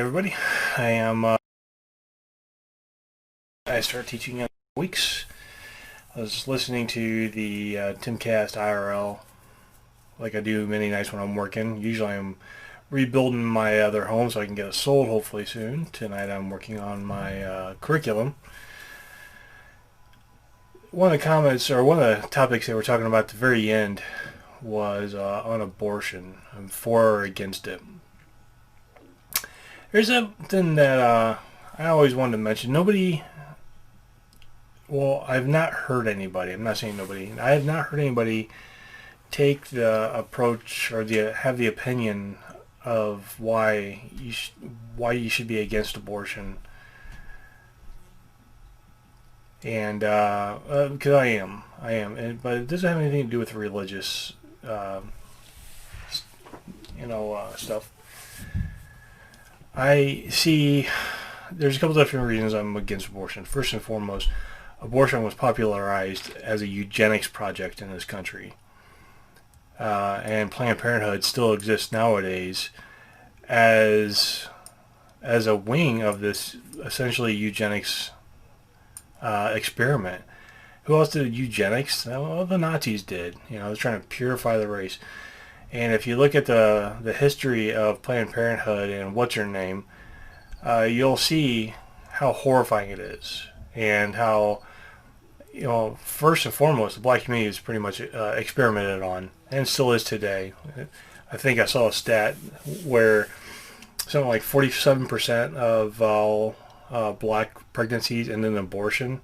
Everybody, I start teaching in weeks. I was listening to the Timcast IRL like I do many nights when I'm working. Usually I'm rebuilding my other home so I can get it sold hopefully soon. Tonight I'm working on my curriculum. One of the comments, or one of the topics they were talking about at the very end, was on abortion. I'm for or against it. There's something that I always wanted to mention. I've not heard anybody. I'm not saying nobody. I have not heard anybody take the approach or have the opinion of why you should be against abortion. And because I am, but it doesn't have anything to do with religious, stuff. I see. There's a couple different reasons I'm against abortion. First and foremost, abortion was popularized as a eugenics project in this country, and Planned Parenthood still exists nowadays as a wing of this essentially eugenics experiment. Who else did eugenics? Well, the Nazis did. They're trying to purify the race. And if you look at the history of Planned Parenthood and what's her name, you'll see how horrifying it is, and how, first and foremost, the black community is pretty much experimented on, and still is today. I think I saw a stat where something like 47% of all black pregnancies end in abortion,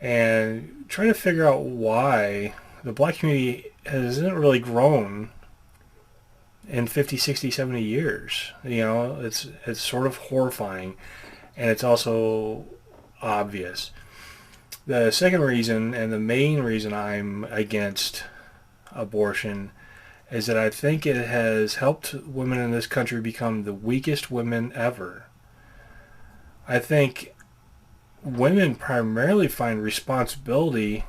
and trying to figure out why the black community hasn't really grown in 50, 60, 70 years. It's sort of horrifying, and it's also obvious. The second reason, and the main reason I'm against abortion, is that I think it has helped women in this country become the weakest women ever. I think women primarily find responsibility,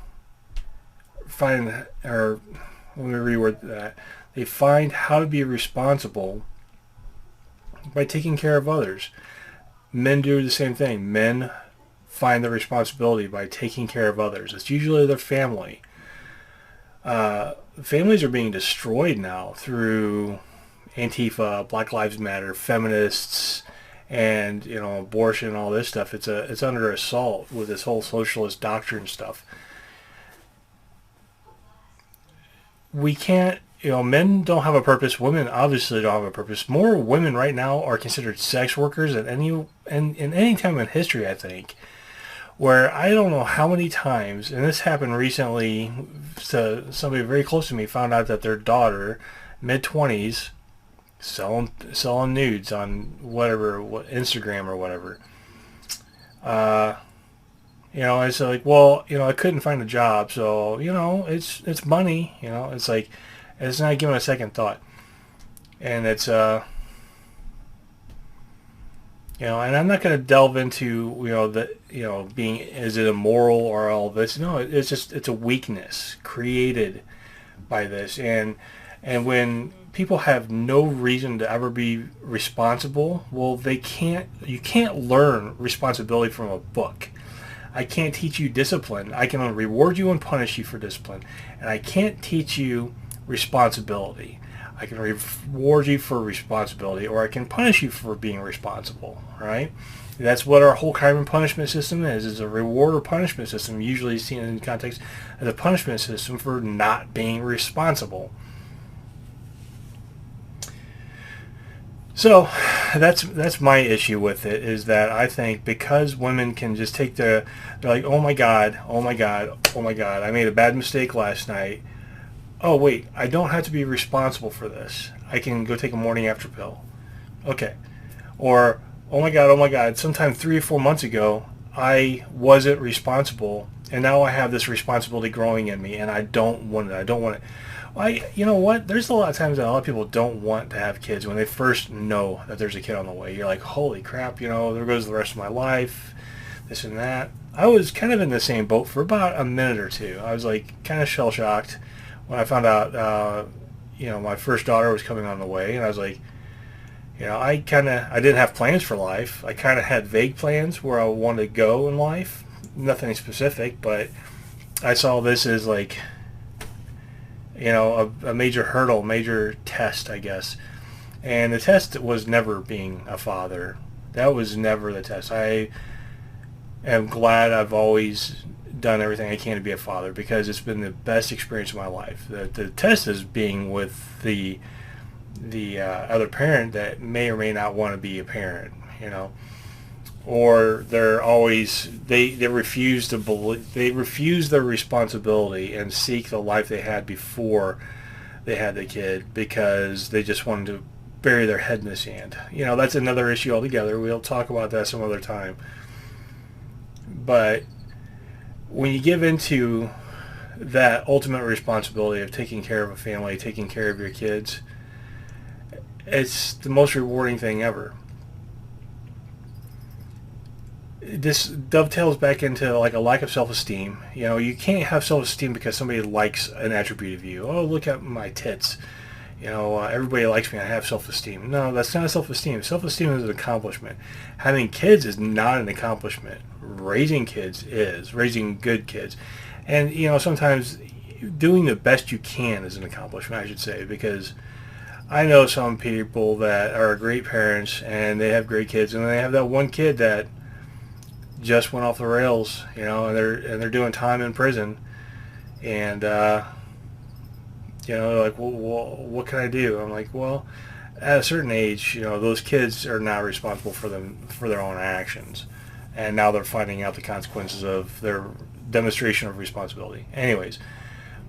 let me reword that. They find how to be responsible by taking care of others. Men do the same thing. Men find the responsibility by taking care of others. It's usually their family. Families are being destroyed now through Antifa, Black Lives Matter, feminists, and abortion and all this stuff. It's under assault with this whole socialist doctrine stuff. We can't, men don't have a purpose. Women obviously don't have a purpose. More women right now are considered sex workers than in any time in history, I think. Where I don't know how many times, and this happened recently, to somebody very close to me found out that their daughter, mid-20s, selling nudes on Instagram or whatever. It's like, well, I couldn't find a job, so, it's money, it's like, it's not given a second thought. And it's, and I'm not going to delve into, being, is it immoral or all this? No, it's a weakness created by this. And when people have no reason to ever be responsible, well, you can't learn responsibility from a book. I can't teach you discipline. I can reward you and punish you for discipline. And I can't teach you responsibility. I can reward you for responsibility, or I can punish you for being responsible, right? That's what our whole crime and punishment system is a reward or punishment system, usually seen in context as a punishment system for not being responsible. So that's my issue with it, is that I think because women can just they're like, oh my God, I made a bad mistake last night. Oh wait, I don't have to be responsible for this. I can go take a morning after pill. Okay. Or, oh my God, sometime 3 or 4 months ago, I wasn't responsible, and now I have this responsibility growing in me, and I don't want it. You know what? There's a lot of times that a lot of people don't want to have kids when they first know that there's a kid on the way. You're like, holy crap, there goes the rest of my life, this and that. I was kind of in the same boat for about a minute or two. I was like kind of shell-shocked when I found out, my first daughter was coming on the way, and I was like, I didn't have plans for life. I kind of had vague plans where I wanted to go in life. Nothing specific, but I saw this as like, a major hurdle, major test, I guess. And the test was never being a father. That was never the test. I am glad I've always done everything I can to be a father, because it's been the best experience of my life. The test is being with the other parent that may or may not want to be a parent, or they refuse to believe, they refuse their responsibility and seek the life they had before they had the kid, because they just wanted to bury their head in the sand. That's another issue altogether. We'll talk about that some other time. But when you give into that ultimate responsibility of taking care of a family, taking care of your kids, it's the most rewarding thing ever. This dovetails back into like a lack of self-esteem. You can't have self-esteem because somebody likes an attribute of you. Oh, look at my tits. Everybody likes me. I have self-esteem. No, that's not self-esteem. Self-esteem is an accomplishment. Having kids is not an accomplishment. Raising kids is. Raising good kids. And, sometimes doing the best you can is an accomplishment, I should say, because I know some people that are great parents and they have great kids, and they have that one kid that just went off the rails, and they're doing time in prison, and like, well, what can I do? I'm like, well, at a certain age, those kids are not responsible for their own actions, and now they're finding out the consequences of their demonstration of responsibility. Anyways,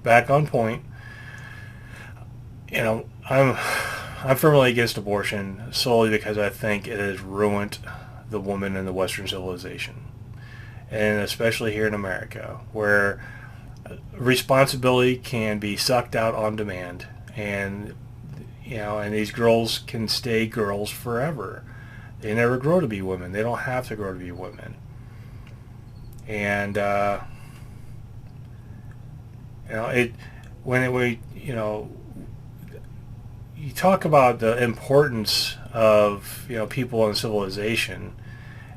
back on point. I'm firmly against abortion solely because I think it has ruined the woman in the Western civilization, and especially here in America, where responsibility can be sucked out on demand, and and these girls can stay girls forever. They never grow to be women. They don't have to grow to be women. And you talk about the importance of people in civilization,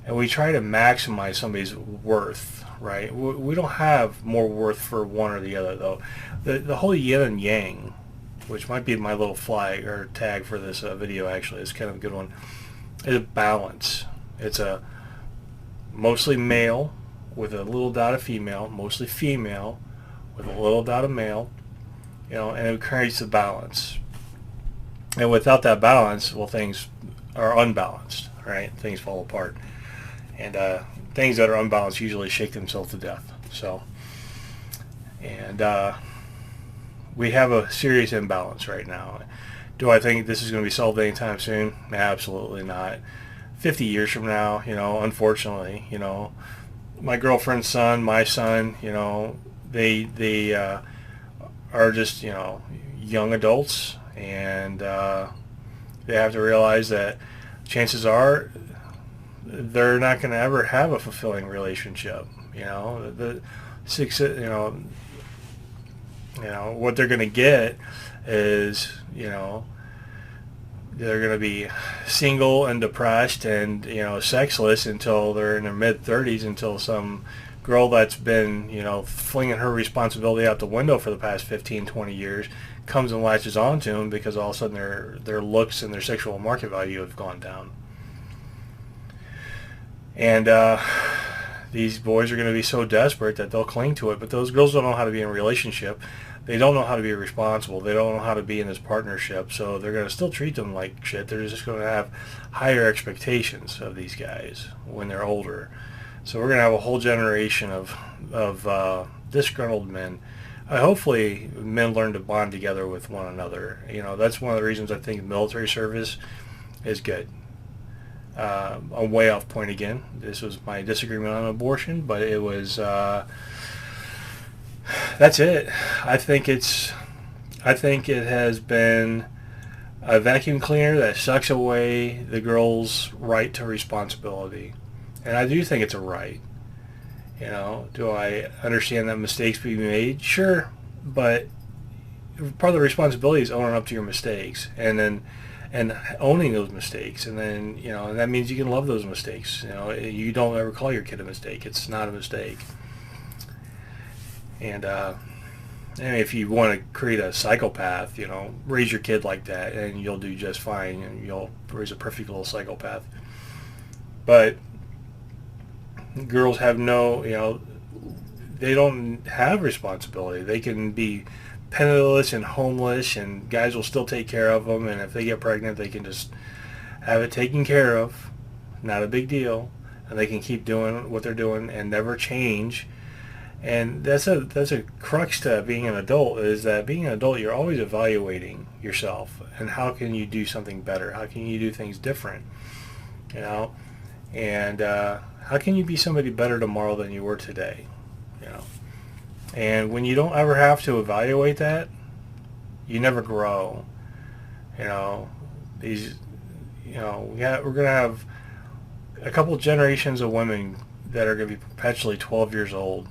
and we try to maximize somebody's worth, right? We don't have more worth for one or the other, though. The whole yin and yang, which might be my little flag or tag for this video, actually, is kind of a good one, is a balance. It's a mostly male with a little dot of female, mostly female with a little dot of male, and it creates a balance. And without that balance, well, things are unbalanced, right? Things fall apart. And things that are unbalanced usually shake themselves to death. So, and we have a serious imbalance right now. Do I think this is going to be solved anytime soon? Absolutely not. 50 years from now, unfortunately, my girlfriend's son, my son, they are just, young adults, and they have to realize that chances are they're not going to ever have a fulfilling relationship. What they're going to get is, they're going to be single and depressed and, sexless until they're in their mid-30s, until some girl that's been, flinging her responsibility out the window for the past 15, 20 years comes and latches on to them, because all of a sudden their looks and their sexual market value have gone down. And these boys are going to be so desperate that they'll cling to it, but those girls don't know how to be in a relationship. They don't know how to be responsible. They don't know how to be in this partnership, so they're going to still treat them like shit. They're just going to have higher expectations of these guys when they're older. So we're going to have a whole generation of disgruntled men. Hopefully men learn to bond together with one another. That's one of the reasons I think military service is good. I'm way off point again. This was my disagreement on abortion, but it was that's it. I think it has been a vacuum cleaner that sucks away the girl's right to responsibility, and I do think it's a right. Do I understand that mistakes be made? Sure, but part of the responsibility is owning up to your mistakes, and then and owning those mistakes. And then, and that means you can love those mistakes. You don't ever call your kid a mistake. It's not a mistake. And if you want to create a psychopath, raise your kid like that, and you'll do just fine, and you'll raise a perfect little psychopath. But girls have no, they don't have responsibility. They can be penniless and homeless, and guys will still take care of them, and if they get pregnant, they can just have it taken care of. Not a big deal. And they can keep doing what they're doing and never change. And that's a crux to being an adult, is that being an adult, you're always evaluating yourself and how can you do something better? How can you do things different? And how can you be somebody better tomorrow than you were today? And when you don't ever have to evaluate that, you never grow. We're gonna have a couple generations of women that are gonna be perpetually 12 years old,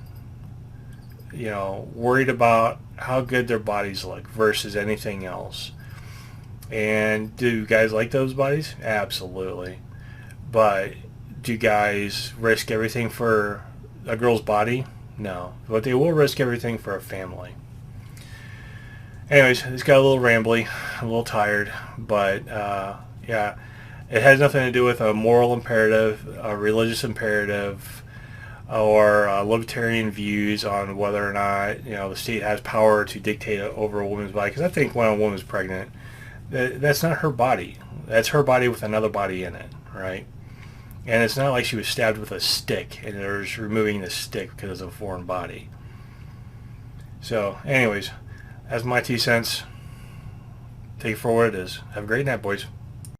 worried about how good their bodies look versus anything else. And do guys like those bodies? Absolutely. But do guys risk everything for a girl's body? No. But they will risk everything for a family. Anyways, this got a little rambly. I'm a little tired. But, yeah, it has nothing to do with a moral imperative, a religious imperative, or libertarian views on whether or not the state has power to dictate over a woman's body. Because I think when a woman's pregnant, that's not her body. That's her body with another body in it, right? And it's not like she was stabbed with a stick and they're just removing the stick because it's a foreign body. So, anyways, that's my 2 cents. Take it for what it is. Have a great night, boys.